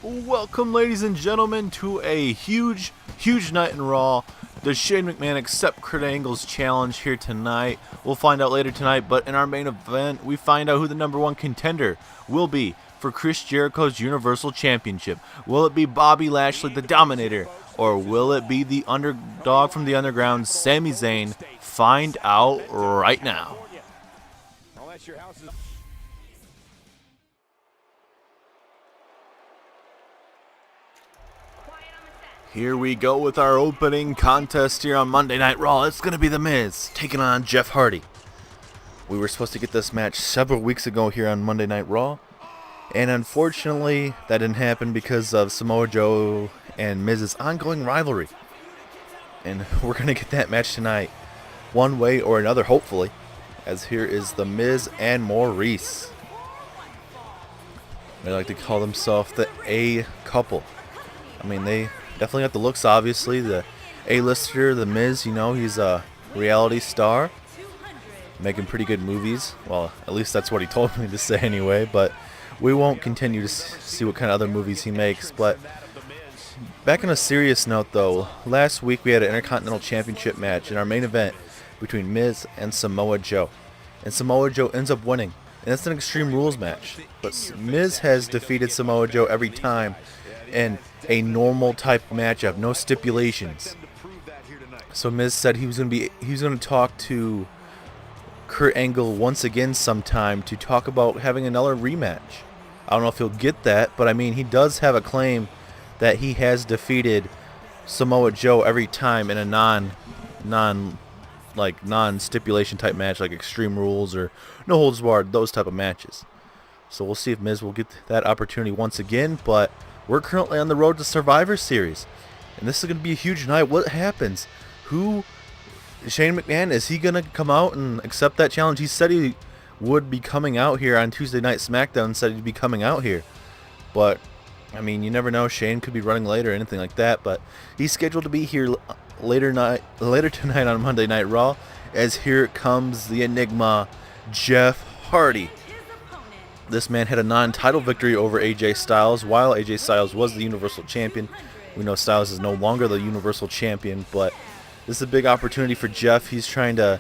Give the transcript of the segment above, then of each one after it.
Welcome, ladies and gentlemen, to a huge night in Raw. Does Shane McMahon accept Kurt Angle's challenge here tonight? We'll find out later tonight, but in our main event, we find out who the #1 contender will be for Chris Jericho's Universal Championship. Will it be Bobby Lashley, the Dominator, or will it be the underdog from the underground, Sami Zayn? Find out right now. Here we go with our opening contest here on Monday Night Raw. It's going to be The Miz taking on Jeff Hardy. We were supposed to get this match several weeks ago here on Monday Night Raw, and unfortunately that didn't happen because of Samoa Joe and Miz's ongoing rivalry. And we're going to get that match tonight one way or another, hopefully, as here is The Miz and Maurice. They like to call themselves the A couple. I mean, they definitely got the looks, obviously. The A-lister, The Miz, you know, he's a reality star, making pretty good movies. Well, at least that's what he told me to say anyway, but we won't continue to see what kind of other movies he makes. But back on a serious note, though, last week we had an Intercontinental Championship match in our main event between Miz and Samoa Joe. And Samoa Joe ends up winning. And it's an Extreme Rules match. But Miz has defeated Samoa Joe every time in a normal type matchup, no stipulations. So Miz said he was going to talk to Kurt Angle once again sometime to talk about having another rematch. I don't know if he'll get that, but I mean, he does have a claim that he has defeated Samoa Joe every time in a non-stipulation type match, like Extreme Rules or No Holds Barred, those type of matches. So we'll see if Miz will get that opportunity once again, but we're currently on the road to Survivor Series, and this is going to be a huge night. What happens? Shane McMahon, is he going to come out and accept that challenge? He said he would be coming out here on Tuesday Night SmackDown, said he'd be coming out here. But, I mean, you never know. Shane could be running late or anything like that, but he's scheduled to be here later tonight on Monday Night Raw, as here comes the Enigma, Jeff Hardy. This man had a non-title victory over AJ Styles while AJ Styles was the Universal Champion. We know Styles is no longer the Universal Champion, but this is a big opportunity for Jeff. He's trying to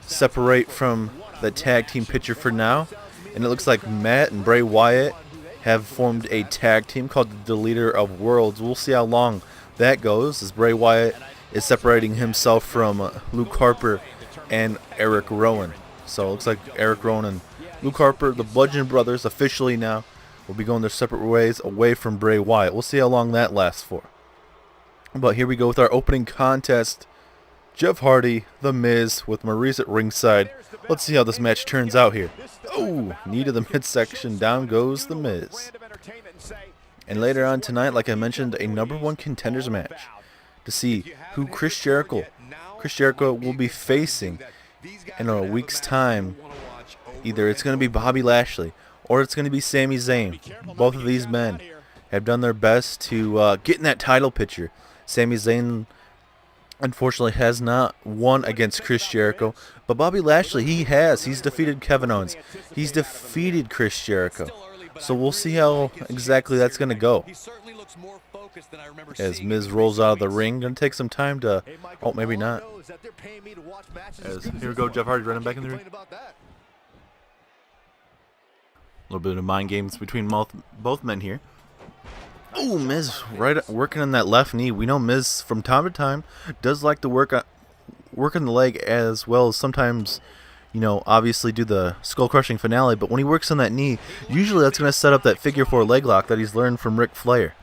separate from the tag team picture for now. And it looks like Matt and Bray Wyatt have formed a tag team called the Deleter of Worlds. We'll see how long that goes, as Bray Wyatt is separating himself from Luke Harper and Eric Rowan. So it looks like Eric Rowan and Luke Harper, the Bludgeon Brothers, officially now will be going their separate ways away from Bray Wyatt. We'll see how long that lasts for. But here we go with our opening contest. Jeff Hardy, The Miz, with Maurice at ringside. Let's see how this match turns out here. Oh, knee to the midsection. Down goes The Miz. And later on tonight, like I mentioned, a #1 contenders match to see who Chris Jericho will be facing in a week's time. Either it's going to be Bobby Lashley or it's going to be Sami Zayn. Both of these men have done their best to get in that title picture. Sami Zayn, unfortunately, has not won against Chris Jericho, but Bobby Lashley, he has. He's defeated Kevin Owens. He's defeated Chris Jericho. So we'll see how exactly that's going to go. As Miz rolls out of the ring, going to take some time to... Oh, maybe not. As here we go, Jeff Hardy running back in the ring. A little bit of mind games between both men here. Oh, Miz right working on that left knee. We know Miz from time to time does like to work on the leg, as well as sometimes, you know, obviously do the skull crushing finale. But when he works on that knee, usually that's going to set up that figure 4 leg lock that he's learned from Ric Flair.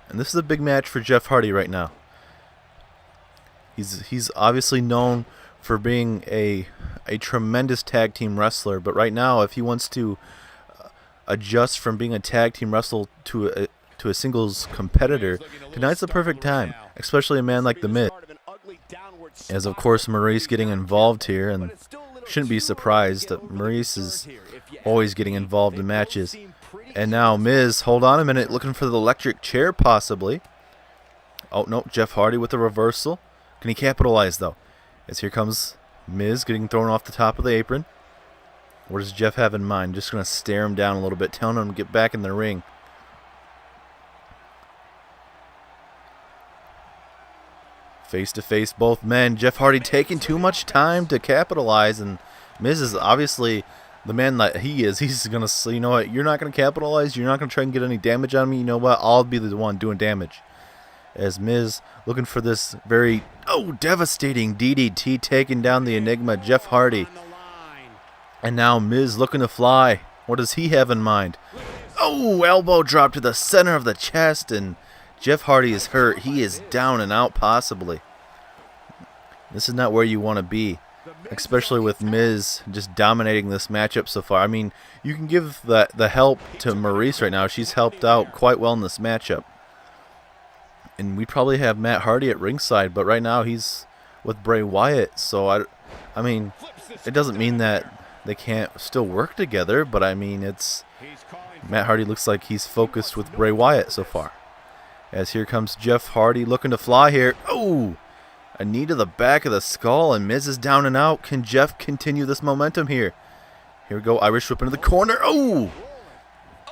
And this is a big match for Jeff Hardy right now. He's obviously known for being a tremendous tag team wrestler, but right now, if he wants to adjust from being a tag team wrestler to a singles competitor, tonight's the perfect time, especially a man like The Miz. As of course Maurice getting involved here, and shouldn't be surprised that Maurice is always getting involved in matches. And now Miz, hold on a minute, looking for the electric chair possibly. Oh no, Jeff Hardy with the reversal. Can he capitalize though? As here comes Miz getting thrown off the top of the apron. What does Jeff have in mind? Just going to stare him down a little bit, telling him to get back in the ring. Face to face, both men. Jeff Hardy taking too much time to capitalize, and Miz is obviously the man that he is. He's going to say, you know what, you're not going to capitalize. You're not going to try and get any damage on me. You know what, I'll be the one doing damage. As Miz looking for this very, devastating DDT, taking down the Enigma, Jeff Hardy. And now Miz looking to fly. What does he have in mind? Elbow drop to the center of the chest, and Jeff Hardy is hurt. He is down and out possibly. This is not where you want to be, especially with Miz just dominating this matchup so far. I mean, you can give the help to Maurice right now. She's helped out quite well in this matchup. And we probably have Matt Hardy at ringside, but right now he's with Bray Wyatt. So, I mean, it doesn't mean that they can't still work together, but I mean, Matt Hardy looks like he's focused with Bray Wyatt so far. As here comes Jeff Hardy looking to fly here. A knee to the back of the skull, and Miz is down and out. Can Jeff continue this momentum here? Here we go, Irish whip into the corner.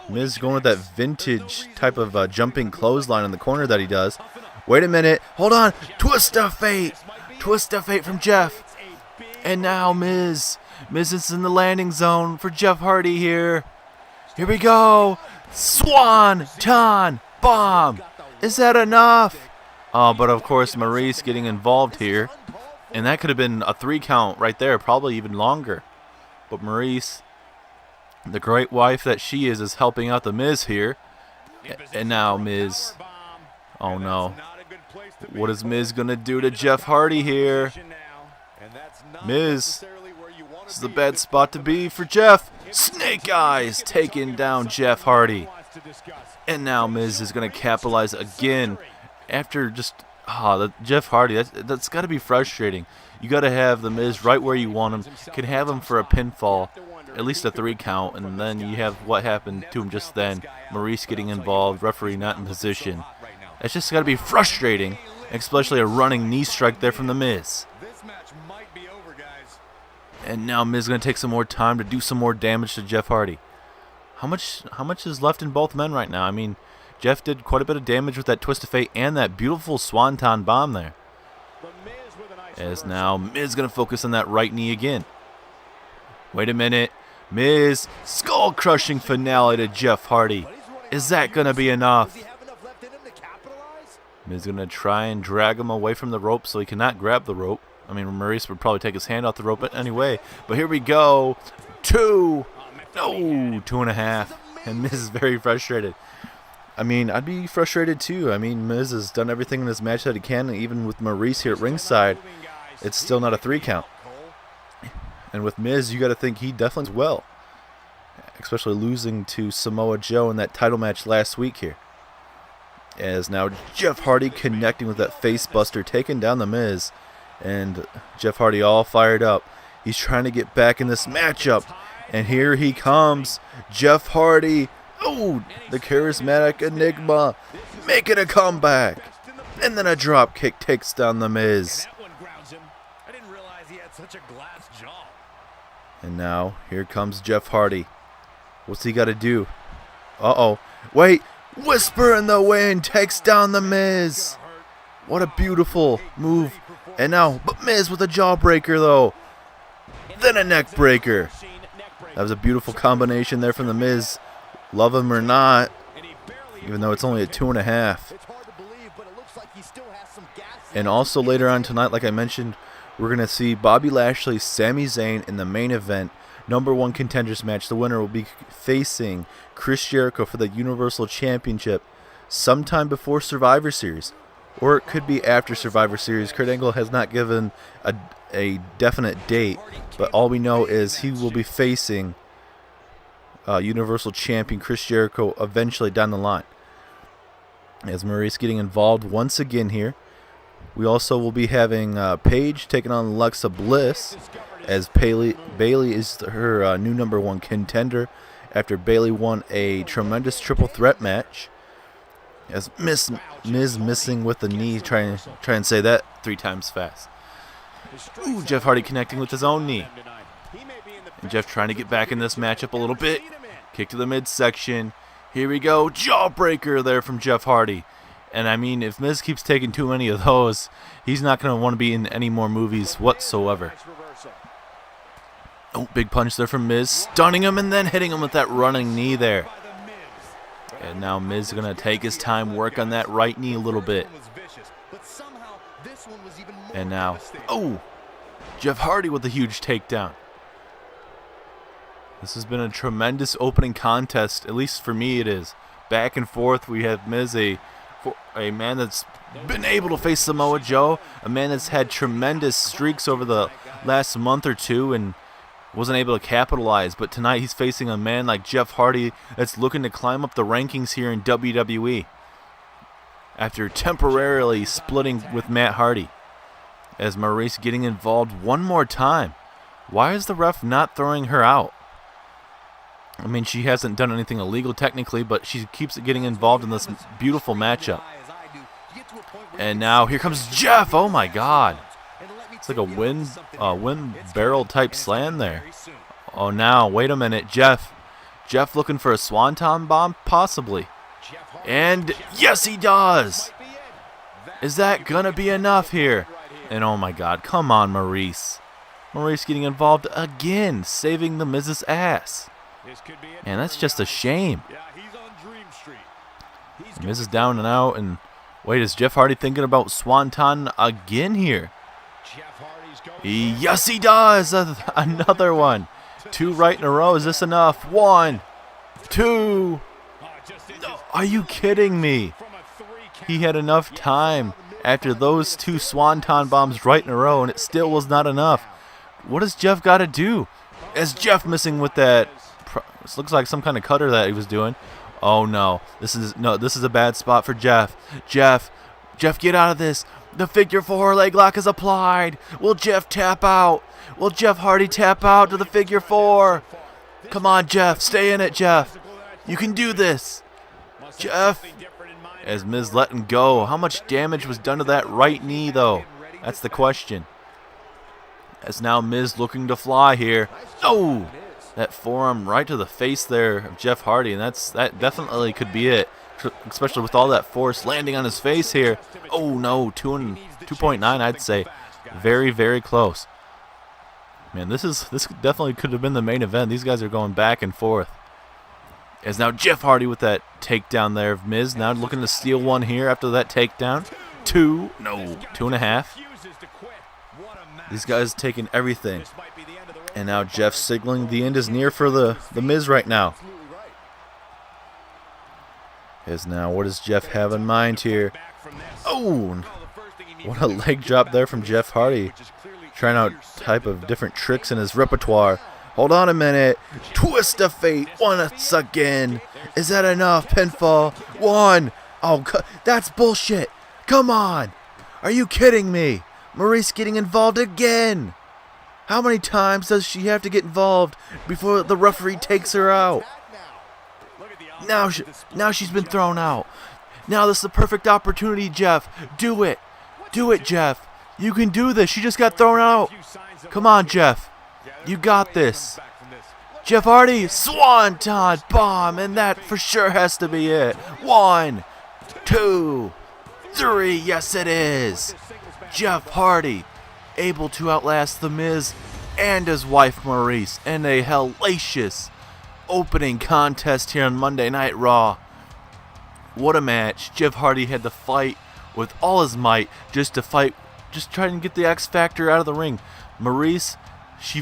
Miz going with that vintage type of jumping clothesline in the corner that he does. Wait a minute, hold on. Twist of fate. Twist of fate from Jeff. And now Miz is in the landing zone for Jeff Hardy here. Here we go. Swanton bomb. Is that enough? But of course Maurice getting involved here. And that could have been a 3 count right there, probably even longer. But Maurice, the great wife that she is helping out the Miz here. And now Miz. Oh no. What is Miz going to do to Jeff Hardy here? Miz. This is a bad spot to be for Jeff. Snake Eyes taking down Jeff Hardy. And now Miz is going to capitalize again after just Jeff Hardy. That's got to be frustrating. You got to have the Miz right where you want him. You can have him for a pinfall, at least a 3 count, and then you have what happened to him just then. Maurice getting involved, referee not in position. It's just got to be frustrating, especially a running knee strike there from the Miz. And now Miz going to take some more time to do some more damage to Jeff Hardy. How much is left in both men right now? I mean, Jeff did quite a bit of damage with that Twist of Fate and that beautiful Swanton bomb there. As now Miz going to focus on that right knee again. Wait a minute. Miz, skull-crushing finale to Jeff Hardy. Is that going to be enough? Miz going to try and drag him away from the rope so he cannot grab the rope. I mean, Maurice would probably take his hand off the rope anyway. But here we go. 2. No, 2.5. And Miz is very frustrated. I mean, I'd be frustrated too. I mean, Miz has done everything in this match that he can. And even with Maurice here at ringside, it's still not a 3 count. And with Miz, you got to think he definitely is well. Especially losing to Samoa Joe in that title match last week here. As now Jeff Hardy connecting with that face buster, taking down the Miz. And Jeff Hardy all fired up. He's trying to get back in this matchup. And here he comes. Jeff Hardy. The charismatic Enigma making a comeback. And then a drop kick takes down the Miz. And now here comes Jeff Hardy. What's he got to do? Wait. Whisper in the wind takes down the Miz. What a beautiful move. And now, but Miz with a jawbreaker though. Then a neck breaker. That was a beautiful combination there from the Miz. Love him or not, even though it's only a 2.5. And also later on tonight, like I mentioned, we're going to see Bobby Lashley, Sami Zayn in the main event, #1 contenders match. The winner will be facing Chris Jericho for the Universal Championship sometime before Survivor Series. Or it could be after Survivor Series. Kurt Angle has not given a definite date, but all we know is he will be facing Universal Champion Chris Jericho eventually down the line. As Maurice getting involved once again here. We also will be having Paige taking on Alexa Bliss, as Bayley is her new #1 contender after Bayley won a tremendous triple threat match. As Miz missing with the knee, try and say that 3 times fast. Jeff Hardy connecting with his own knee. And Jeff trying to get back in this matchup a little bit. Kick to the midsection. Here we go. Jawbreaker there from Jeff Hardy. And I mean, if Miz keeps taking too many of those, he's not going to want to be in any more movies whatsoever. Oh, big punch there from Miz, stunning him and then hitting him with that running knee there. And now Miz is going to take his time, work on that right knee a little bit. And now, oh, Jeff Hardy with a huge takedown. This has been a tremendous opening contest, at least for me it is. Back and forth, we have Miz, a man that's been able to face Samoa Joe, a man that's had tremendous streaks over the last month or two and wasn't able to capitalize. But tonight he's facing a man like Jeff Hardy that's looking to climb up the rankings here in WWE after temporarily splitting with Matt Hardy. As Maurice getting involved one more time. Why is the ref not throwing her out? I mean, she hasn't done anything illegal technically, but she keeps getting involved in this beautiful matchup. And now here comes Jeff. Oh my God. It's like a wind barrel type slam there. Oh, now, wait a minute. Jeff looking for a swanton bomb? Possibly. And yes, he does. Is that going to be enough here? And oh my God, come on, Maurice. Maurice getting involved again, saving the Miz's ass. And that's just a shame. The Miz is down and out, and wait, is Jeff Hardy thinking about swanton again here? Yes, he does. Another one. 2 right in a row. Is this enough? 1, 2. No, are you kidding me? He had enough time after those 2 swanton bombs right in a row, and it still was not enough. What does Jeff got to do? Is Jeff missing with that? This looks like some kind of cutter that he was doing. Oh no, this is a bad spot for Jeff. Jeff, get out of this. The figure 4 leg lock is applied. Will Jeff tap out? Will Jeff Hardy tap out to the figure 4? Come on, Jeff, stay in it, Jeff. You can do this, Jeff. As Miz letting go, how much damage was done to that right knee though? That's the question. As now Miz looking to fly here. Oh, that forearm right to the face there of Jeff Hardy, and that definitely could be it, especially with all that force landing on his face here. Oh no, 2.9 I'd say. Very, very close. Man, this definitely could have been the main event. These guys are going back and forth. As now Jeff Hardy with that takedown there of Miz, now looking to steal one here after that takedown. 2, no, 2.5. These guys taking everything. And now Jeff signaling the end is near for the Miz right now. As now, what does Jeff have in mind here? Oh, what a leg drop there from Jeff Hardy. Trying out type of different tricks in his repertoire. Hold on a minute. Twist of fate once again. Is that enough? Pinfall. 1. Oh, that's bullshit. Come on. Are you kidding me? Maurice getting involved again. How many times does she have to get involved before the referee takes her out? Now she's been thrown out. Now this is the perfect opportunity, Jeff. Do it. Do it, Jeff. You can do this. She just got thrown out. Come on, Jeff. You got this. Jeff Hardy, swanton bomb, and that for sure has to be it. 1, 2, 3. Yes, it is. Jeff Hardy able to outlast The Miz and his wife Maurice in a hellacious opening contest here on Monday Night Raw. What a match. Jeff Hardy had to fight with all his might just trying to get the X Factor out of the ring. Maurice, she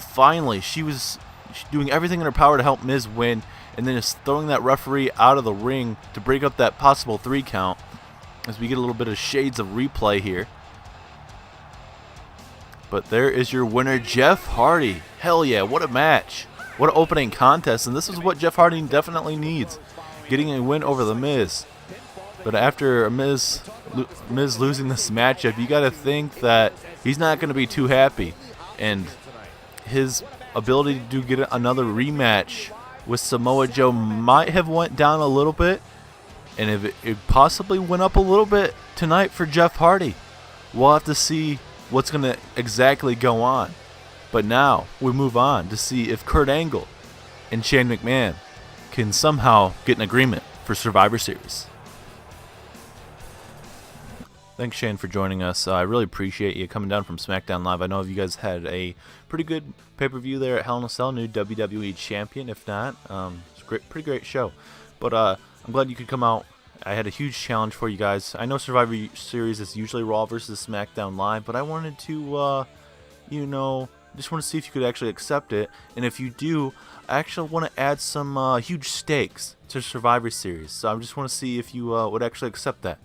was doing everything in her power to help Miz win, and then just throwing that referee out of the ring to break up that possible 3 count as we get a little bit of shades of replay here. But there is your winner, Jeff Hardy. Hell yeah, what a match. What an opening contest, and this is what Jeff Hardy definitely needs, getting a win over The Miz. But after Miz losing this matchup, you got to think that he's not going to be too happy. And his ability to get another rematch with Samoa Joe might have went down a little bit. And if it possibly went up a little bit tonight for Jeff Hardy. We'll have to see what's going to exactly go on. But now we move on to see if Kurt Angle and Shane McMahon can somehow get an agreement for Survivor Series. Thanks, Shane, for joining us. I really appreciate you coming down from SmackDown Live. I know you guys had a pretty good pay-per-view there at Hell in a Cell, new WWE champion. If not, it's a pretty great show. But I'm glad you could come out. I had a huge challenge for you guys. I know Survivor Series is usually Raw versus SmackDown Live, but I wanted to, just want to see if you could actually accept it. And if you do, I actually want to add some huge stakes to Survivor Series. So I just want to see if you would actually accept that.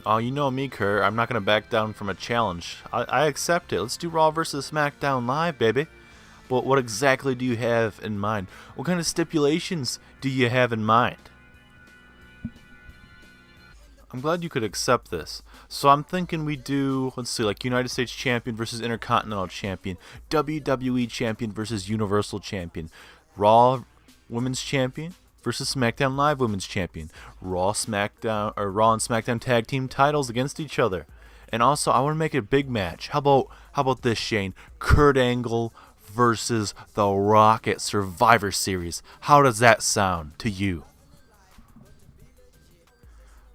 Oh, you know me, Kurt. I'm not going to back down from a challenge. I accept it. Let's do Raw versus SmackDown Live, baby. But what exactly do you have in mind? What kind of stipulations do you have in mind? I'm glad you could accept this. So I'm thinking we do, let's see, like United States Champion versus Intercontinental Champion, WWE Champion versus Universal Champion, Raw Women's Champion versus SmackDown Live Women's Champion, Raw and SmackDown Tag Team titles against each other. And also, I want to make it a big match. How about this, Shane? Kurt Angle versus The Rock at Survivor Series. How does that sound to you?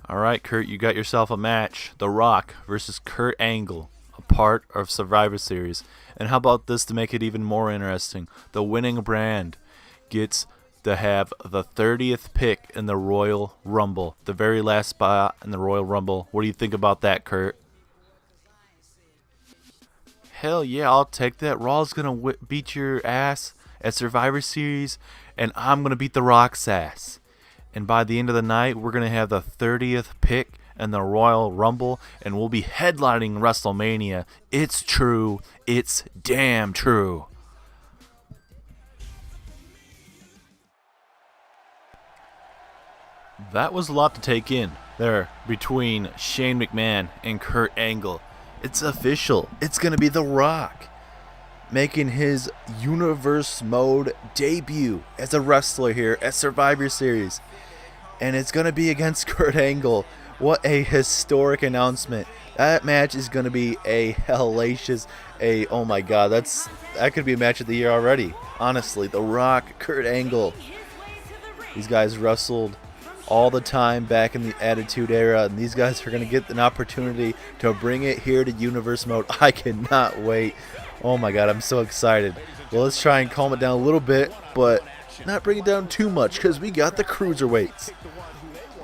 Alright, Kurt, you got yourself a match. The Rock versus Kurt Angle, a part of Survivor Series. And how about this to make it even more interesting? The winning brand gets to have the 30th pick in the Royal Rumble. The very last spot in the Royal Rumble. What do you think about that, Kurt? Hell yeah, I'll take that. Raw's going to beat your ass at Survivor Series, and I'm going to beat The Rock's ass. And by the end of the night, we're going to have the 30th pick in the Royal Rumble, and we'll be headlining WrestleMania. It's true. It's damn true. That was a lot to take in there between Shane McMahon and Kurt Angle. It's official. It's going to be The Rock making his Universe Mode debut as a wrestler here at Survivor Series. And it's going to be against Kurt Angle. What a historic announcement. That match is going to be a hellacious, oh my god, that could be a match of the year already. Honestly, The Rock, Kurt Angle. These guys wrestled all the time back in the Attitude Era, and these guys are going to get an opportunity to bring it here to Universe Mode. I cannot wait. Oh my god, I'm so excited. Well, let's try and calm it down a little bit, but not bring it down too much, because we got the cruiserweights.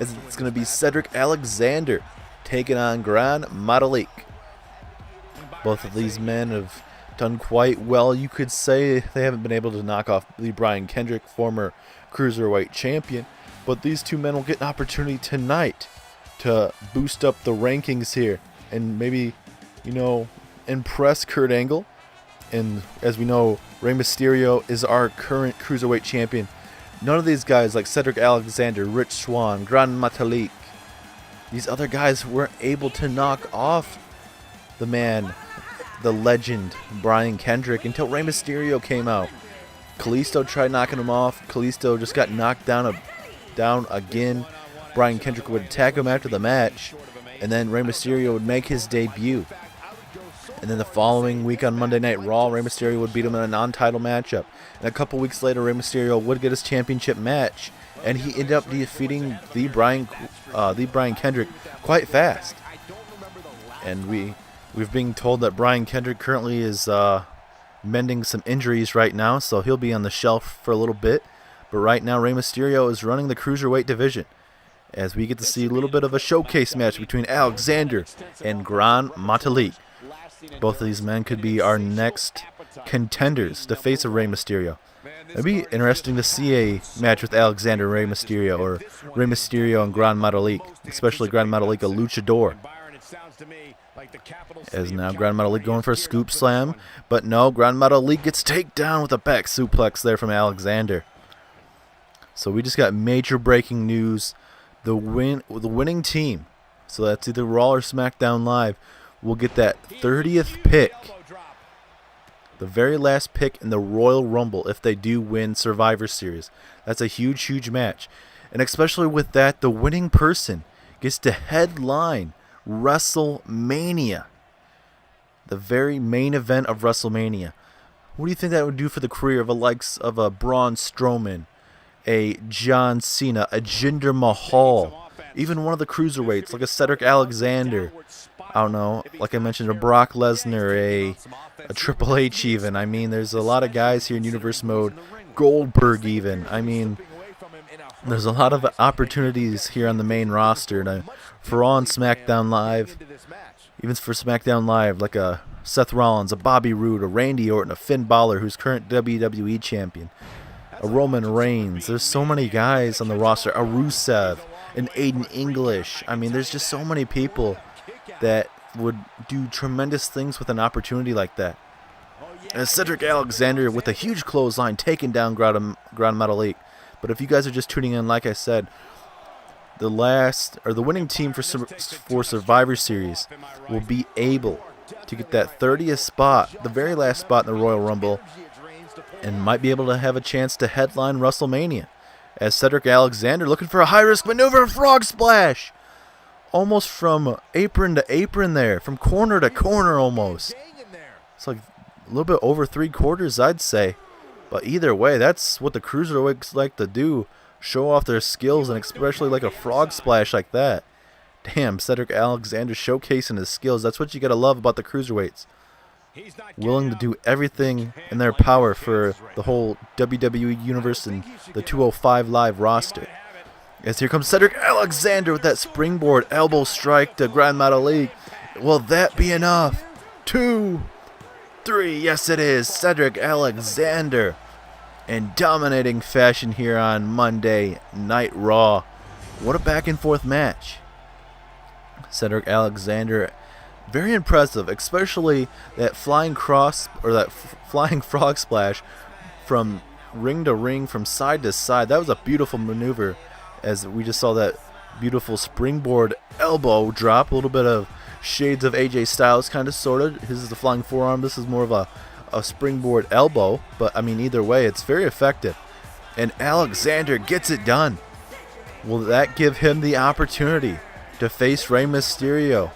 It's going to be Cedric Alexander taking on Gran Metalik. Both of these men have done quite well. You could say they haven't been able to knock off Lee Brian Kendrick, former cruiserweight champion, but these two men will get an opportunity tonight to boost up the rankings here and maybe, impress Kurt Angle. And as we know, Rey Mysterio is our current cruiserweight champion. None of these guys like Cedric Alexander, Rich Swann, Gran Metalik, these other guys weren't able to knock off the man, the legend, Brian Kendrick, until Rey Mysterio came out. Kalisto tried knocking him off. Kalisto just got knocked down again. Brian Kendrick would attack him after the match, and then Rey Mysterio would make his debut. And then the following week on Monday Night Raw, Rey Mysterio would beat him in a non-title matchup. And a couple weeks later, Rey Mysterio would get his championship match, and he ended up defeating the Brian Kendrick quite fast. And we've been told that Brian Kendrick currently is mending some injuries right now, so he'll be on the shelf for a little bit. But right now, Rey Mysterio is running the cruiserweight division, as we get to see a little bit of a showcase match between Alexander and Gran Metalik. Both of these men could be our next contenders to face a Rey Mysterio. It'd be interesting to see a match with Alexander and Rey Mysterio, or Rey Mysterio and Gran Metalik, especially Gran Metalik, a luchador. As now Gran Metalik going for a scoop slam, but no, Gran Metalik gets taken down with a back suplex there from Alexander. So we just got major breaking news. The winning team, so that's either Raw or SmackDown Live, will get that 30th pick, the very last pick in the Royal Rumble if they do win Survivor Series. That's a huge, huge match. And especially with that, the winning person gets to headline WrestleMania, the very main event of WrestleMania. What do you think that would do for the career of the likes of a Braun Strowman, a John Cena, a Jinder Mahal, even one of the cruiserweights, like a Cedric Alexander. I don't know, like I mentioned, a Brock Lesnar, a Triple H even. I mean, there's a lot of guys here in Universe Mode. Goldberg even. I mean, there's a lot of opportunities here on the main roster. And for Raw and SmackDown Live, even for SmackDown Live, like a Seth Rollins, a Bobby Roode, a Randy Orton, a Finn Balor, who's current WWE champion, a Roman Reigns. There's so many guys on the roster. A Rusev, an Aiden English. I mean, there's just so many people that would do tremendous things with an opportunity like that. And Cedric Alexander with a huge clothesline taking down Ground Metalik. But if you guys are just tuning in, like I said, the winning team for Survivor Series will be able to get that 30th spot, the very last spot in the Royal Rumble, and might be able to have a chance to headline WrestleMania. As Cedric Alexander looking for a high-risk maneuver, frog splash! Almost from apron to apron there, from corner to corner almost. It's like a little bit over 3/4, I'd say. But either way, that's what the cruiserweights like to do. Show off their skills, and especially like a frog splash like that. Damn, Cedric Alexander showcasing his skills. That's what you got to love about the cruiserweights. Willing to do everything in their power for the whole WWE Universe and the 205 Live roster. As here comes Cedric Alexander with that springboard elbow strike to Grand Metalik. Will that be enough? 2, 3, yes it is. Cedric Alexander in dominating fashion here on Monday Night Raw. What a back and forth match. Cedric Alexander, very impressive, especially that flying cross or that flying frog splash from ring to ring, from side to side. That was a beautiful maneuver, as we just saw that beautiful springboard elbow drop. A little bit of shades of AJ Styles, kind of, sort of. His is the flying forearm. This is more of a springboard elbow. But, I mean, either way, it's very effective. And Alexander gets it done. Will that give him the opportunity to face Rey Mysterio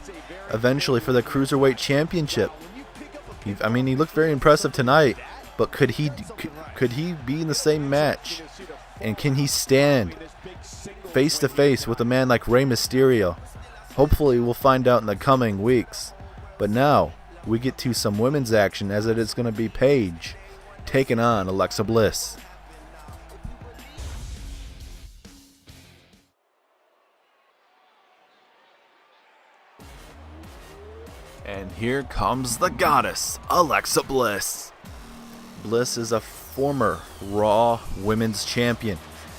eventually for the Cruiserweight Championship? He looked very impressive tonight. But could he be in the same match? And can he stand face to face with a man like Rey Mysterio? Hopefully we'll find out in the coming weeks. But now we get to some women's action, as it is going to be Paige taking on Alexa Bliss. And here comes the goddess, Alexa Bliss. Bliss is a former Raw Women's Champion.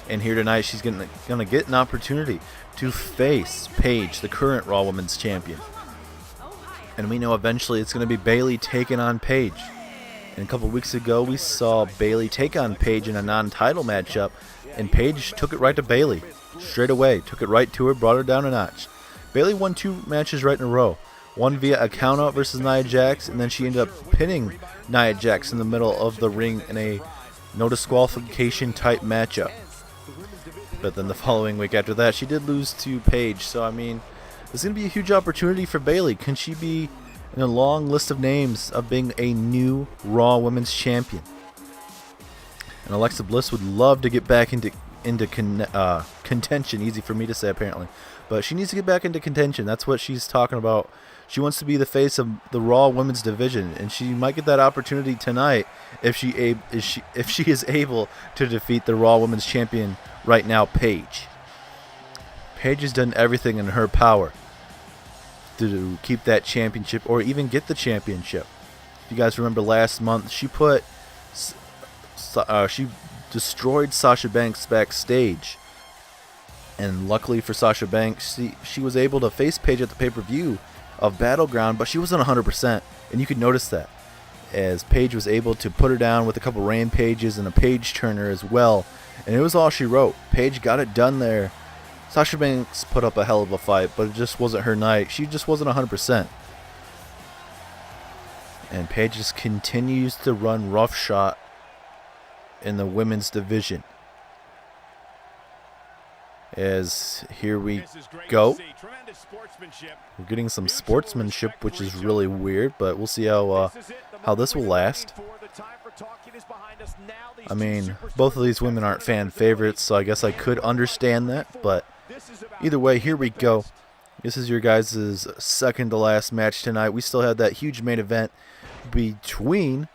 And here tonight she's going to get an opportunity to face Paige, the current Raw Women's Champion. And we know eventually it's going to be Bayley taking on Paige. And a couple weeks ago we saw Bayley take on Paige in a non-title matchup. And Paige took it right to Bayley. Straight away. Took it right to her, brought her down a notch. Bayley won 2 matches right in a row. One via a countout versus Nia Jax, and then she ended up pinning Nia Jax in the middle of the ring in a no disqualification type matchup. But then the following week after that, she did lose to Paige. So, I mean, there's going to be a huge opportunity for Bayley. Can she be in a long list of names of being a new Raw Women's Champion? And Alexa Bliss would love to get back into contention. Easy for me to say, apparently. But she needs to get back into contention. That's what she's talking about. She wants to be the face of the Raw Women's division, and she might get that opportunity tonight if she is able to defeat the Raw Women's Champion right now, Paige. Paige has done everything in her power to keep that championship or even get the championship. If you guys remember last month, she destroyed Sasha Banks backstage. And luckily for Sasha Banks, she was able to face Paige at the pay-per-view of Battleground, but she wasn't 100%, and you could notice that, as Paige was able to put her down with a couple rampages and a page turner as well, and it was all she wrote. Paige got it done there. Sasha Banks put up a hell of a fight, but it just wasn't her night. She just wasn't 100%. And Paige just continues to run roughshod in the women's division. As here we go. We're getting some sportsmanship, which is really weird, but we'll see how this will last. I mean, both of these women aren't fan favorites, so I guess I could understand that, but Either way, here we go. This is your guys' second to last match tonight. We still have that huge main event between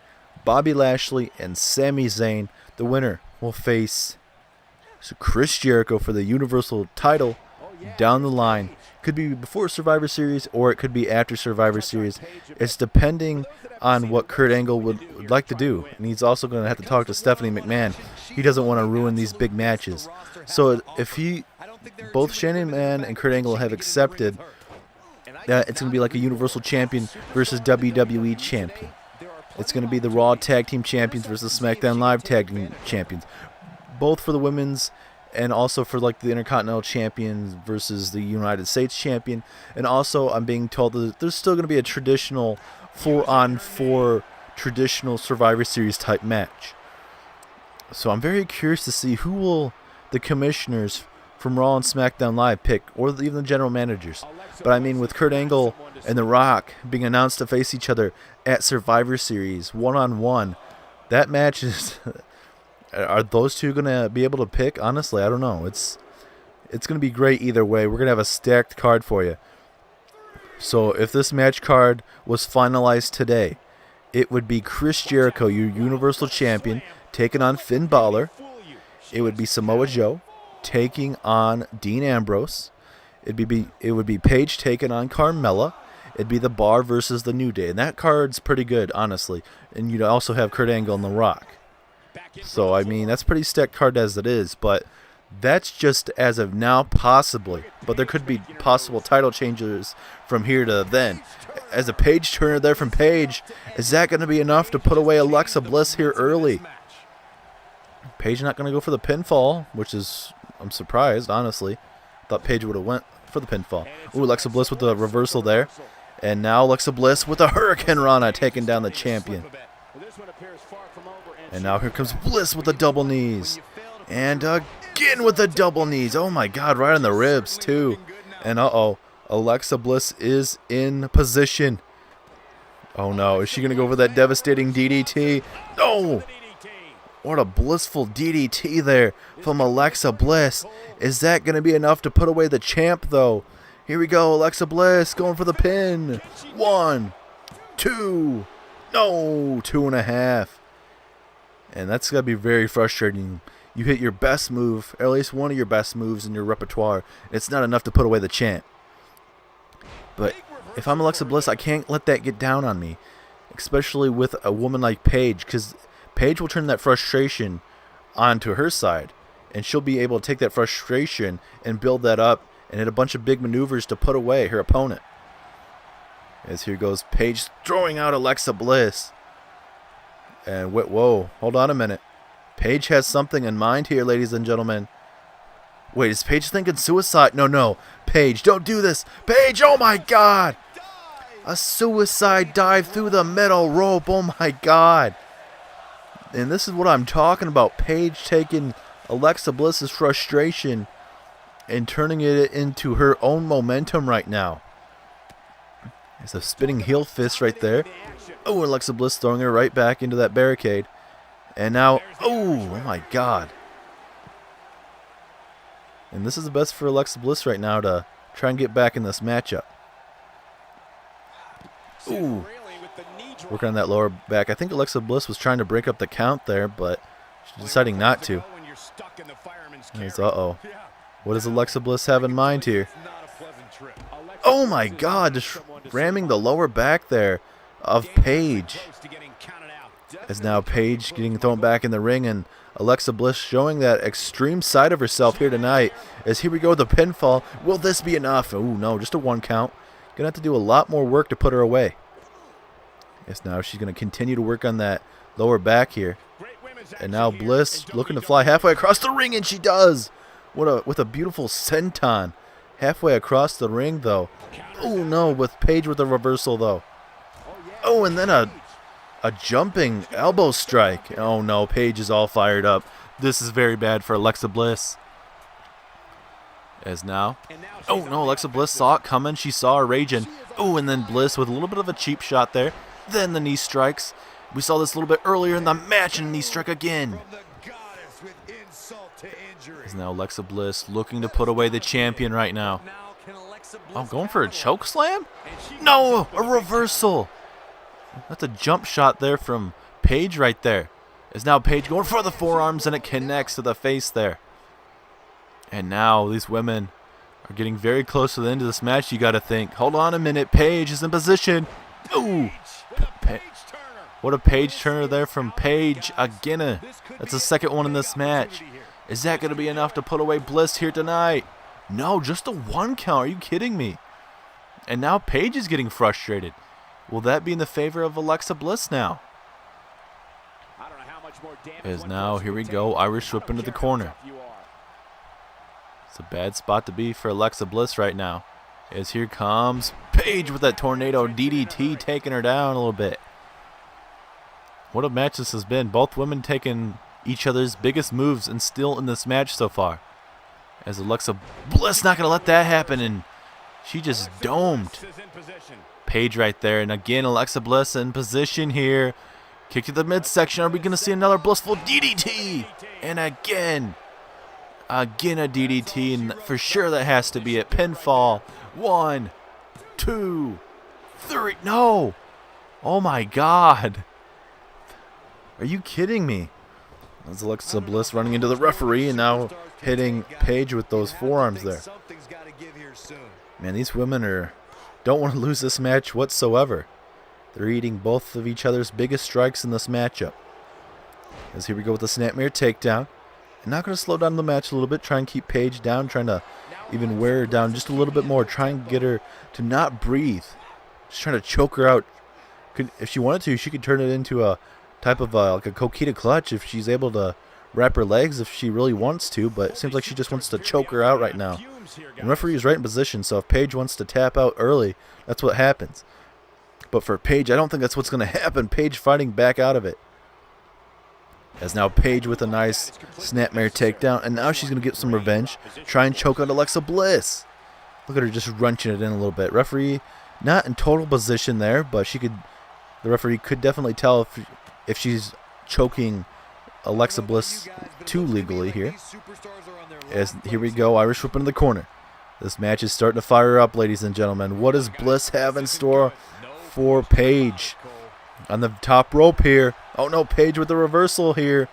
Bobby Lashley and Sami Zayn. The winner will face Chris Jericho for the Universal title down the line. Could be before Survivor Series or it could be after Survivor Series. It's depending on what Kurt Angle would like to do. And he's also going to have to talk to Stephanie McMahon. He doesn't want to ruin these big matches. So if both Shane McMahon and Kurt Angle have accepted that it's going to be like a Universal Champion versus WWE Champion. It's going to be the Raw Tag Team Champions versus SmackDown Live Tag Team Champions. Both for the women's and also for like the Intercontinental Champions versus the United States Champion. And also I'm being told that there's still going to be a traditional 4-on-4 traditional Survivor Series type match. So I'm very curious to see who will the commissioners from Raw and SmackDown Live pick, or even the general managers. But I mean, with Kurt Angle and The Rock being announced to face each other at Survivor Series 1-on-1, that match is... Are those two going to be able to pick? Honestly, I don't know. It's going to be great either way. We're going to have a stacked card for you. So if this match card was finalized today, it would be Chris Jericho, your Universal Champion, taking on Finn Balor. It would be Samoa Joe taking on Dean Ambrose. It would be Paige taking on Carmella. It'd be The Bar versus The New Day. And that card's pretty good, honestly. And you'd also have Kurt Angle and The Rock. So, I mean, that's a pretty stacked card as it is, but that's just as of now, possibly. But there could be possible title changes from here to then. As a page turner there from Paige, is that going to be enough to put away Alexa Bliss here early? Paige not going to go for the pinfall, which is, I'm surprised, honestly. Thought Paige would have went for the pinfall. Ooh, Alexa Bliss with the reversal there. And now Alexa Bliss with the Hurricane Rana taking down the champion. And now here comes Bliss with the double knees. And again with the double knees. Oh my God, right on the ribs too. And Alexa Bliss is in position. Oh no, is she going to go for that devastating DDT? No! What a blissful DDT there from Alexa Bliss. Is that going to be enough to put away the champ though? Here we go, Alexa Bliss going for the pin. 1, 2, no, 2.5. And that's going to be very frustrating. You hit your best move, or at least one of your best moves in your repertoire. It's not enough to put away the champ. But if I'm Alexa Bliss, I can't let that get down on me. Especially with a woman like Paige, because Paige will turn that frustration onto her side. And she'll be able to take that frustration and build that up and hit a bunch of big maneuvers to put away her opponent. As here goes Paige throwing out Alexa Bliss. And whoa, hold on a minute. Paige has something in mind here, ladies and gentlemen. Wait, is Paige thinking suicide? No. Paige, don't do this. Paige, oh my God. A suicide dive through the metal rope. Oh my God. And this is what I'm talking about. Paige taking Alexa Bliss's frustration and turning it into her own momentum right now. It's a spinning heel fist right there. Oh, Alexa Bliss throwing her right back into that barricade. And now, oh my God. And this is the best for Alexa Bliss right now to try and get back in this matchup. Ooh. Working on that lower back. I think Alexa Bliss was trying to break up the count there, but she's deciding not to. Uh-oh. What does Alexa Bliss have in mind here? Oh my God, just ramming the lower back there of Paige. As now Paige getting thrown back in the ring, and Alexa Bliss showing that extreme side of herself here tonight. As here we go with the pinfall. Will this be enough? Oh no, just a 1 count. Gonna have to do a lot more work to put her away. Yes, now she's gonna continue to work on that lower back here. And now Bliss looking to fly halfway across the ring, and she does. With a beautiful senton. Halfway across the ring though. Oh no, with Paige with a reversal though. Oh, and then a jumping elbow strike. Oh no, Paige is all fired up. This is very bad for Alexa Bliss. As now, oh no, Alexa Bliss saw it coming. She saw her raging. Oh, and then Bliss with a little bit of a cheap shot there. Then the knee strikes. We saw this a little bit earlier in the match, and knee strike again. Is now Alexa Bliss looking to put away the champion right now. Oh, going for a choke slam? No, a reversal. That's a jump shot there from Paige right there. Is now Paige going for the forearms, and it connects to the face there. And now these women are getting very close to the end of this match, you got to think. Hold on a minute. Paige is in position. Ooh. What a Paige turner there from Paige again. That's the second one in this match. Is that going to be enough to put away Bliss here tonight? No, just a 1 count. Are you kidding me? And now Paige is getting frustrated. Will that be in the favor of Alexa Bliss now? As now, here we go, Irish whip into the corner. It's a bad spot to be for Alexa Bliss right now. As here comes Paige with that tornado DDT, taking her down a little bit. What a match this has been. Both women taking each other's biggest moves and still in this match so far. As Alexa Bliss not going to let that happen, and she just domed Paige right there. And again, Alexa Bliss in position here. Kick to the midsection. Are we going to see another blissful DDT? And again a DDT, and for sure that has to be it. Pinfall. 1, 2, 3. No. Oh my God. Are you kidding me? That's Alexa Bliss running into the referee and now hitting Paige with those forearms there. Man, these women don't want to lose this match whatsoever. They're eating both of each other's biggest strikes in this matchup. As here we go with the snapmare takedown. And not going to slow down the match a little bit. Try and keep Paige down. Trying to even wear her down just a little bit more. Try and get her to not breathe. Just trying to choke her out. If she wanted to, she could turn it into a type of like a Coquita clutch if she's able to wrap her legs if she really wants to. But it seems like she just wants to choke her out right now. And referee is right in position. So if Paige wants to tap out early, that's what happens. But for Paige, I don't think that's what's going to happen. Paige fighting back out of it. As now Paige with a nice snapmare takedown. And now she's going to get some revenge. Try and choke out Alexa Bliss. Look at her just wrenching it in a little bit. Referee not in total position there, but the referee could definitely tell if she's choking Alexa Bliss too legally here. As here we go, Irish whip into the corner. This match is starting to fire up, ladies and gentlemen. What does Bliss have in store for Paige? On the top rope here. Oh no, Paige with the reversal here.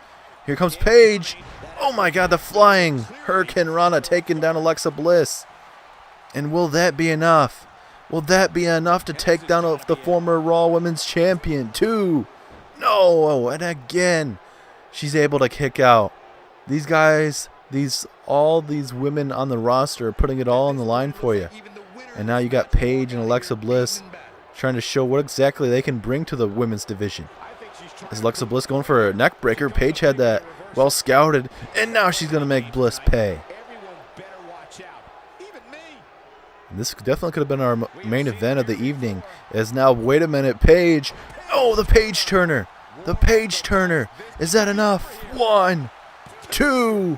Here comes Paige. Oh my God, the flying Hurricane Rana taking down Alexa Bliss. And will that be enough? Will that be enough to take down the former Raw Women's Champion? 2. No, and again, she's able to kick out. These guys, all these women on the roster are putting it all on the line for you. And now you got Paige and Alexa Bliss trying to show what exactly they can bring to the women's division. Is Alexa Bliss going for a neck breaker? Paige had that well scouted, and now she's going to make Bliss pay. And this definitely could have been our main event of the evening. As now, wait a minute, Paige. Oh, the Paige turner. The Paige turner. Is that enough? 1, 2,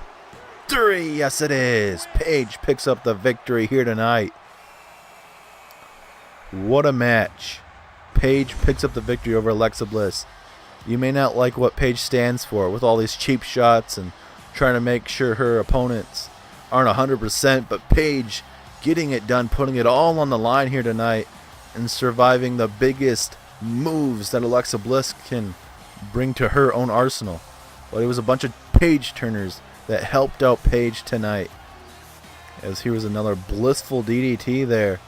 3. Yes, it is. Paige picks up the victory here tonight. What a match. Paige picks up the victory over Alexa Bliss. You may not like what Paige stands for with all these cheap shots and trying to make sure her opponents aren't 100%, but Paige getting it done, putting it all on the line here tonight and surviving the biggest moves that Alexa Bliss can bring to her own arsenal. But it was a bunch of Paige turners that helped out Paige tonight. As here was another blissful DDT there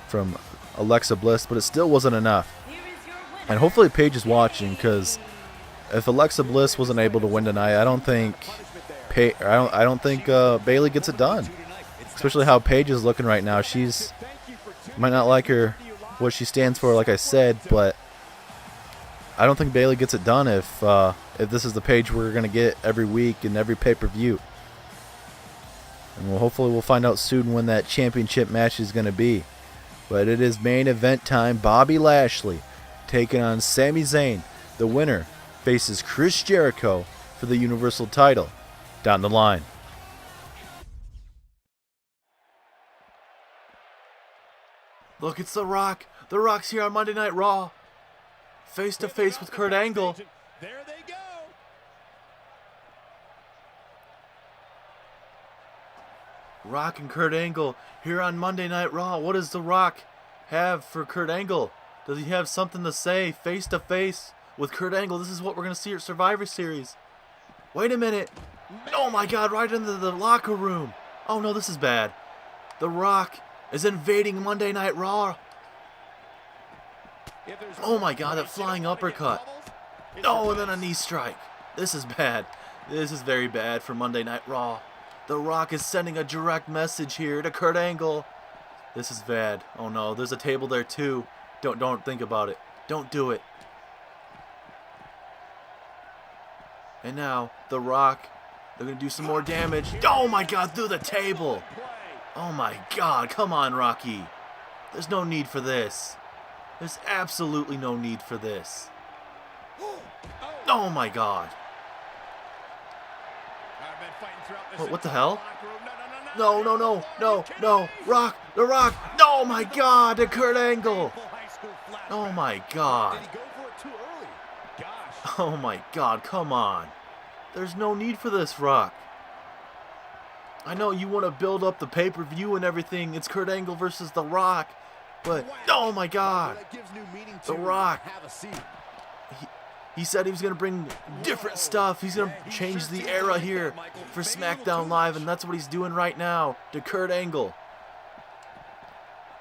from Alexa Bliss, but it still wasn't enough. And hopefully Paige is watching, because if Alexa Bliss wasn't able to win tonight, I don't think Bayley gets it done. Especially how Paige is looking right now. She's might not like her what she stands for, like I said, but I don't think Bayley gets it done if this is the Paige we're gonna get every week and every pay-per-view. And hopefully we'll find out soon when that championship match is gonna be. But it is main event time. Bobby Lashley taking on Sami Zayn. The winner faces Chris Jericho for the Universal title down the line. Look, it's The Rock. The Rock's here on Monday Night Raw. Face to face with Kurt Angle. There they go. Rock and Kurt Angle here on Monday Night Raw. What does The Rock have for Kurt Angle? Does he have something to say face to face with Kurt Angle? This is what we're going to see at Survivor Series. Wait a minute. Oh my God, right into the locker room. Oh no, this is bad. The Rock is invading Monday Night Raw. Oh my God, that flying uppercut. Oh, and then a knee strike. This is bad. This is very bad for Monday Night Raw. The Rock is sending a direct message here to Kurt Angle. This is bad. Oh no, there's a table there too. Don't think about it. Don't do it. And now, The Rock, they're going to do some more damage. Oh my God, through the table. Oh my God, come on, Rocky. There's no need for this. There's absolutely no need for this. Oh my God. What the hell? No. Rock, The Rock. Oh my God, to Kurt Angle. Oh my God. Oh my God, come on. There's no need for this, Rock. I know you want to build up the pay-per-view and everything. It's Kurt Angle versus The Rock. But, oh my God. The Rock. He said he was going to bring different stuff. He's going to change the era here for SmackDown Live, and that's what he's doing right now to Kurt Angle.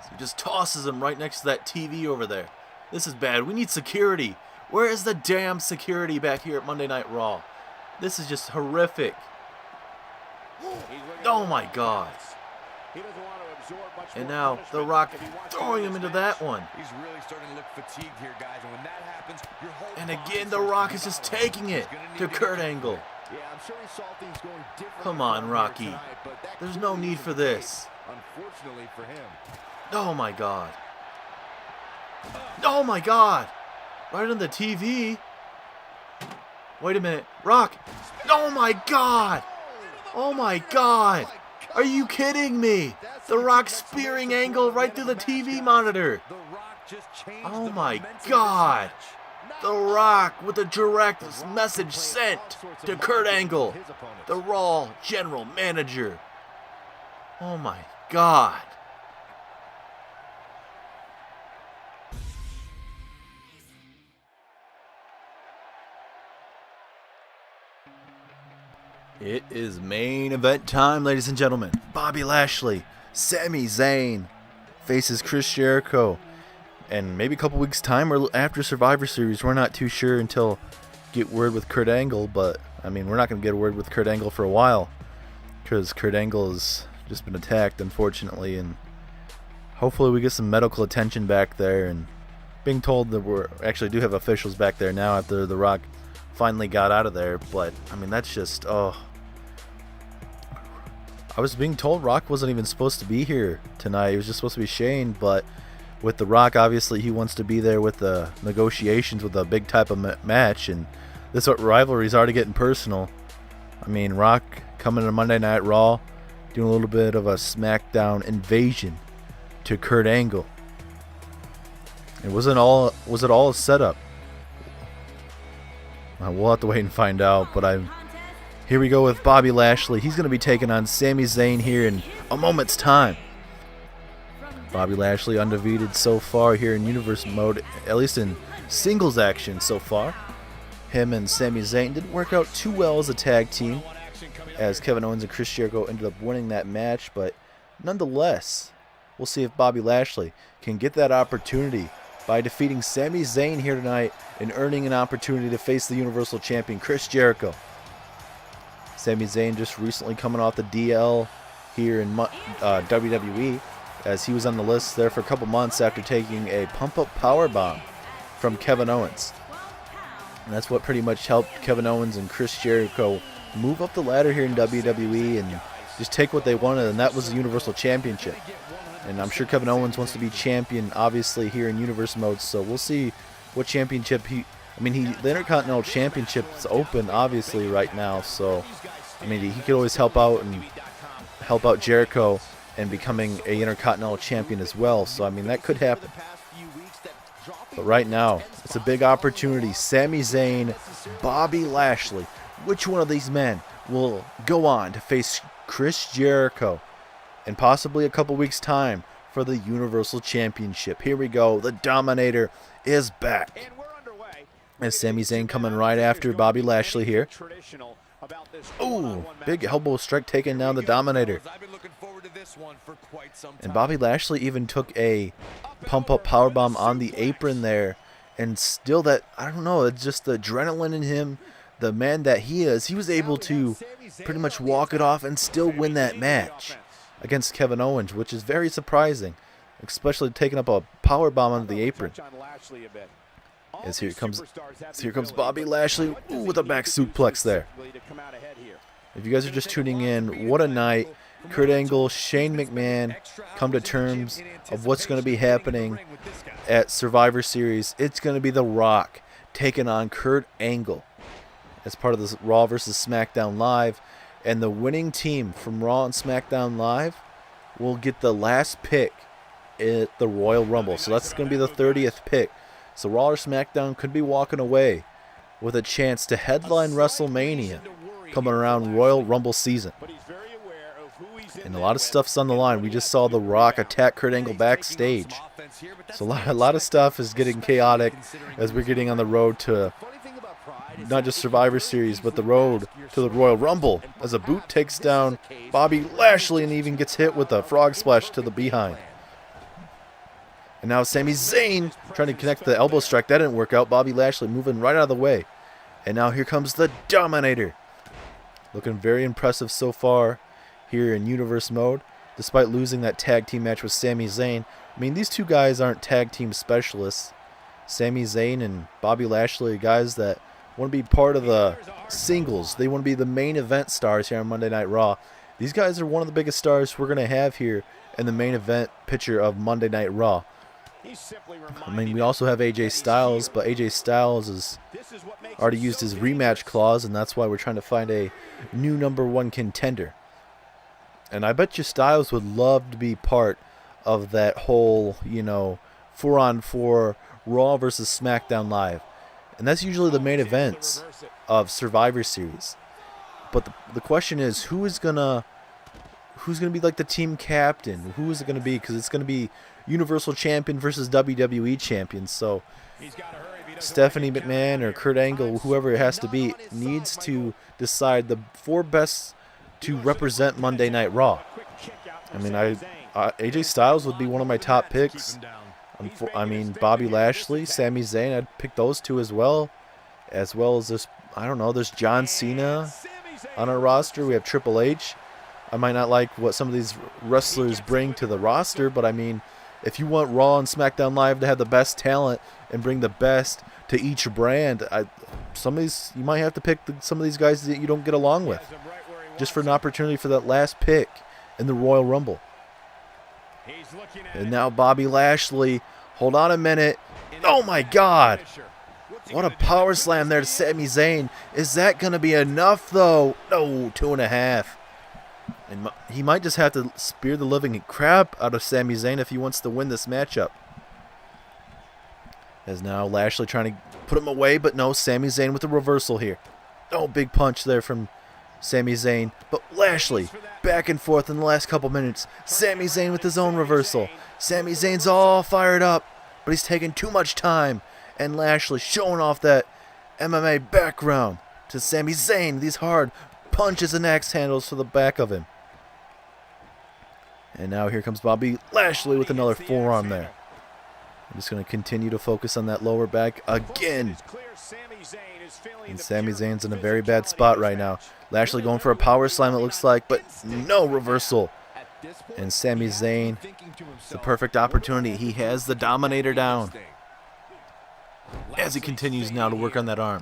So he just tosses him right next to that TV over there. This is bad. We need security. Where is the damn security back here at Monday Night Raw? This is just horrific. Oh my God. And now The Rock throwing him into that one. And again, The Rock is just taking it to Kurt Angle. Come on, Rocky. There's no need for this. Oh my God. Oh my God. Right on the TV. Wait a minute. Rock. Oh my God. Oh my God. Are you kidding me? The Rock spearing Angle right through the TV monitor. Oh my God. The Rock with a direct message sent to Kurt Angle, the Raw General Manager. Oh my God. It is main event time, ladies and gentlemen. Bobby Lashley, Sami Zayn faces Chris Jericho. And maybe a couple weeks' time or after Survivor Series, we're not too sure until get word with Kurt Angle. But, I mean, we're not going to get a word with Kurt Angle for a while. Because Kurt Angle has just been attacked, unfortunately. And hopefully we get some medical attention back there. And being told that we actually do have officials back there now after The Rock finally got out of there. But, I mean, that's just, I was being told Rock wasn't even supposed to be here tonight. He was just supposed to be Shane, but with The Rock, obviously he wants to be there with the negotiations with a big type of match, and this rivalry is already getting personal. I mean, Rock coming to Monday Night Raw, doing a little bit of a SmackDown invasion to Kurt Angle. Was it all a setup? We'll have to wait and find out, but here we go with Bobby Lashley. He's going to be taking on Sami Zayn here in a moment's time. Bobby Lashley undefeated so far here in Universe mode, at least in singles action so far. Him and Sami Zayn didn't work out too well as a tag team, as Kevin Owens and Chris Jericho ended up winning that match, but nonetheless, we'll see if Bobby Lashley can get that opportunity by defeating Sami Zayn here tonight and earning an opportunity to face the Universal Champion Chris Jericho. Sami Zayn just recently coming off the DL here in WWE, as he was on the list there for a couple months after taking a pump-up powerbomb from Kevin Owens. And that's what pretty much helped Kevin Owens and Chris Jericho move up the ladder here in WWE and just take what they wanted, and that was the Universal Championship. And I'm sure Kevin Owens wants to be champion, obviously, here in Universe mode, so we'll see what championship the Intercontinental Championship's open, obviously, right now, so, I mean, he could always help out Jericho and becoming a Intercontinental Champion as well, so, I mean, that could happen. But right now, it's a big opportunity. Sami Zayn, Bobby Lashley. Which one of these men will go on to face Chris Jericho in possibly a couple weeks' time for the Universal Championship. Here we go. The Dominator is back. And Sami Zayn coming right after Bobby Lashley here. Ooh, big elbow strike taking down the Dominator. And Bobby Lashley even took a pump-up powerbomb on the apron there. And still that, I don't know, it's just the adrenaline in him, the man that he is. He was able to pretty much walk it off and still win that match against Kevin Owens, which is very surprising, especially taking up a powerbomb on the apron. As here comes Bobby Lashley. Ooh, with a back suplex there. If you guys are just tuning in, what a night. Kurt Angle, Shane McMahon come to terms of what's going to be happening at Survivor Series. It's going to be The Rock taking on Kurt Angle as part of this Raw versus SmackDown Live. And the winning team from Raw and SmackDown Live will get the last pick at the Royal Rumble. So that's going to be the 30th pick. So Raw or SmackDown could be walking away with a chance to headline WrestleMania coming around Royal Rumble season. And a lot of stuff's on the line. We just saw The Rock attack Kurt Angle backstage. So a lot of stuff is getting chaotic as we're getting on the road to not just Survivor Series, but the road to the Royal Rumble as a boot takes down Bobby Lashley and even gets hit with a frog splash to the behind. And now Sami Zayn trying to connect the elbow strike. That didn't work out. Bobby Lashley moving right out of the way. And now here comes the Dominator. Looking very impressive so far here in Universe mode, despite losing that tag team match with Sami Zayn. I mean, these two guys aren't tag team specialists. Sami Zayn and Bobby Lashley are guys that want to be part of the singles. They want to be the main event stars here on Monday Night Raw. These guys are one of the biggest stars we're going to have here in the main event picture of Monday Night Raw. I mean, we also have AJ Styles, but AJ Styles has already used his rematch clause, and that's why we're trying to find a new #1 contender. And I bet you Styles would love to be part of that whole, 4-on-4 Raw versus SmackDown Live. And that's usually the main events of Survivor Series. But the question is, who's gonna be like the team captain? Who is it gonna be? Because it's gonna be Universal Champion versus WWE Champion. So Stephanie McMahon or Kurt Angle, whoever it has to be, needs to decide the 4 best to represent Monday Night Raw. I mean, AJ Styles would be one of my top picks. I mean, Bobby Lashley, Sami Zayn, I'd pick those 2 as well as this, I don't know, there's John Cena on our roster. We have Triple H. I might not like what some of these wrestlers bring to the roster, but I mean, if you want Raw and SmackDown Live to have the best talent and bring the best to each brand, you might have to pick some of these guys that you don't get along with, just for an opportunity for that last pick in the Royal Rumble. And now Bobby Lashley, hold on a minute. Oh my God. What a power slam there to Sami Zayn. Is that going to be enough though? No, 2.5. And he might just have to spear the living crap out of Sami Zayn if he wants to win this matchup. As now Lashley trying to put him away, but no, Sami Zayn with a reversal here. Oh, big punch there from Sami Zayn. But Lashley back and forth in the last couple minutes. Sami Zayn with his own reversal. Sami Zayn's all fired up, but he's taking too much time. And Lashley showing off that MMA background to Sami Zayn. These hard punches and axe handles to the back of him. And now here comes Bobby Lashley with another forearm there. I'm just going to continue to focus on that lower back again. And Sami Zayn's in a very bad spot right now. Lashley going for a power slam, it looks like, but no reversal. And Sami Zayn, the perfect opportunity. He has the Dominator down as he continues now to work on that arm.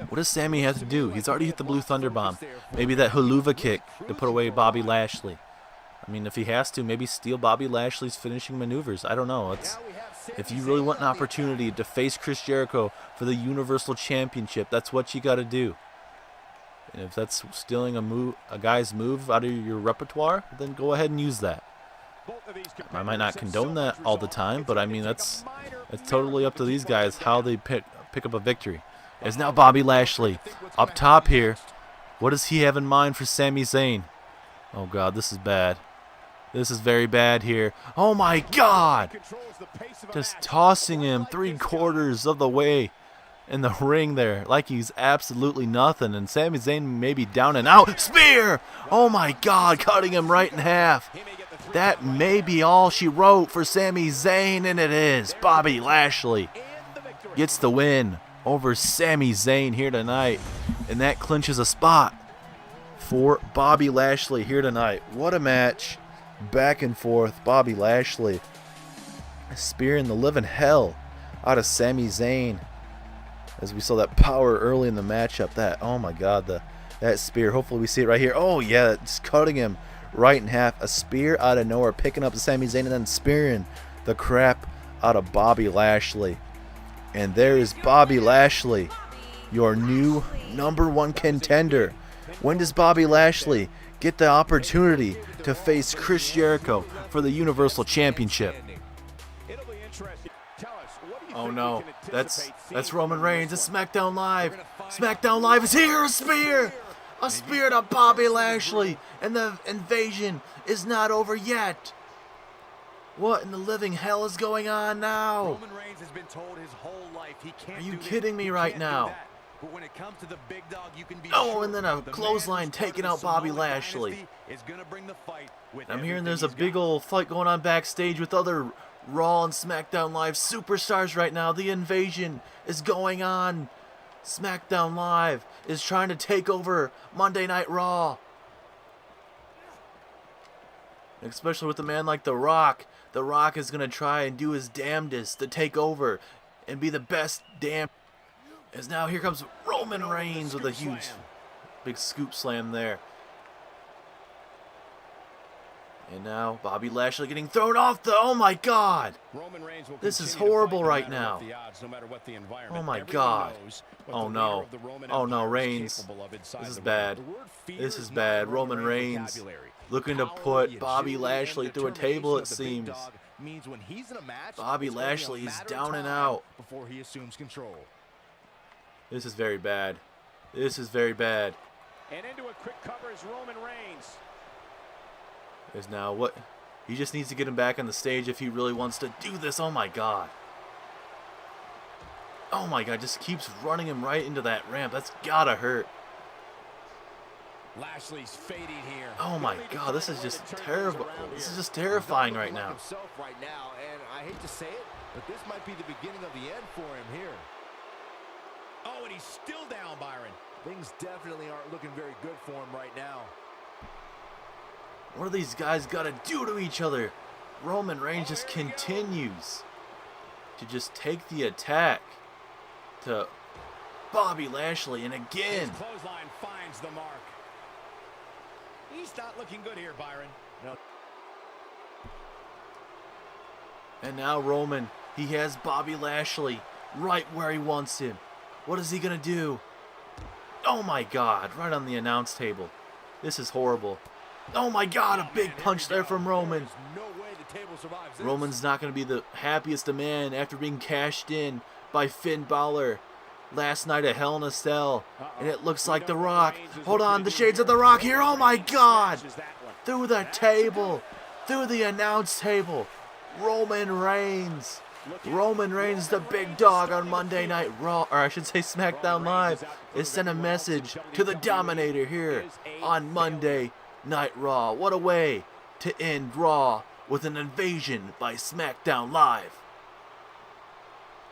What does Sami have to do? He's already hit the Blue Thunder Bomb. Maybe that Haluva kick to put away Bobby Lashley. I mean, if he has to, maybe steal Bobby Lashley's finishing maneuvers. I don't know. If you really want an opportunity to face Chris Jericho for the Universal Championship, that's what you got to do. And if that's stealing a guy's move out of your repertoire, then go ahead and use that. I might not condone that all the time, but I mean, it's totally up to these guys how they pick up a victory. As now Bobby Lashley up top here. What does he have in mind for Sami Zayn? Oh, God, this is bad. This is very bad here. Oh, my God. Just tossing him 3/4 of the way in the ring there like he's absolutely nothing. And Sami Zayn may be down and out. Spear! Oh, my God, cutting him right in half. That may be all she wrote for Sami Zayn, and it is. Bobby Lashley gets the win over Sami Zayn here tonight, and that clinches a spot for Bobby Lashley here tonight. What a match. Back and forth. Bobby Lashley spearing the living hell out of Sami Zayn, as we saw that power early in the matchup. That, oh my God, that spear. Hopefully we see it right here. Oh yeah, just cutting him right in half. A spear out of nowhere, picking up Sami Zayn and then spearing the crap out of Bobby Lashley. And there is Bobby Lashley, your new #1 contender. When does Bobby Lashley get the opportunity to face Chris Jericho for the Universal Championship? Oh no, that's Roman Reigns. It's SmackDown Live. SmackDown Live is here. A spear to Bobby Lashley, and the invasion is not over yet. What in the living hell is going on now? Roman Reigns has been told his whole life he can't. Are you kidding me right now? But when it comes to the big dog, you can be and then a clothesline taking out Bobby Lashley. I'm hearing there's a big old fight going on backstage with other Raw and SmackDown Live superstars right now. The invasion is going on. SmackDown Live is trying to take over Monday Night Raw. Especially with a man like The Rock. The Rock is going to try and do his damnedest to take over and be the best damn. As now here comes Roman Reigns with a huge big scoop slam there. And now Bobby Lashley getting thrown off the... Oh my God! This is horrible right now. Oh my God. Oh no. Oh no, Reigns. This is bad. This is bad. Roman Reigns looking to put Bobby Lashley through a table, it seems. Bobby Lashley is down and out. This is very bad. This is very bad. And into a quick cover is Roman Reigns. There's now what? He just needs to get him back on the stage if he really wants to do this. Oh my God. Oh my God, just keeps running him right into that ramp. That's gotta hurt. Lashley's fading here. Oh my God, this is just terrible. This is just terrifying right now. Right now, and I hate to say it, but this might be the beginning of the end for him here. Oh, and he's still down, Byron. Things definitely aren't looking very good for him right now. What do these guys got to do to each other? Roman Reigns just continues to just take the attack to Bobby Lashley, and again. His clothesline finds the mark. He's not looking good here, Byron. No. And now Roman, he has Bobby Lashley right where he wants him. What is he going to do? Oh my God, right on the announce table. This is horrible. Oh my God, a big punch there from Roman. Roman's not going to be the happiest of man after being cashed in by Finn Balor last night at Hell in a Cell. And it looks like The Rock. Hold on, the shades of The Rock here. Oh my God. Through the table. Through the announce table. Roman Reigns. Roman Reigns, the big dog on Monday Night Raw, or I should say SmackDown Live, is sent a message to the Dominator here on Monday Night Raw. What a way to end Raw with an invasion by SmackDown Live.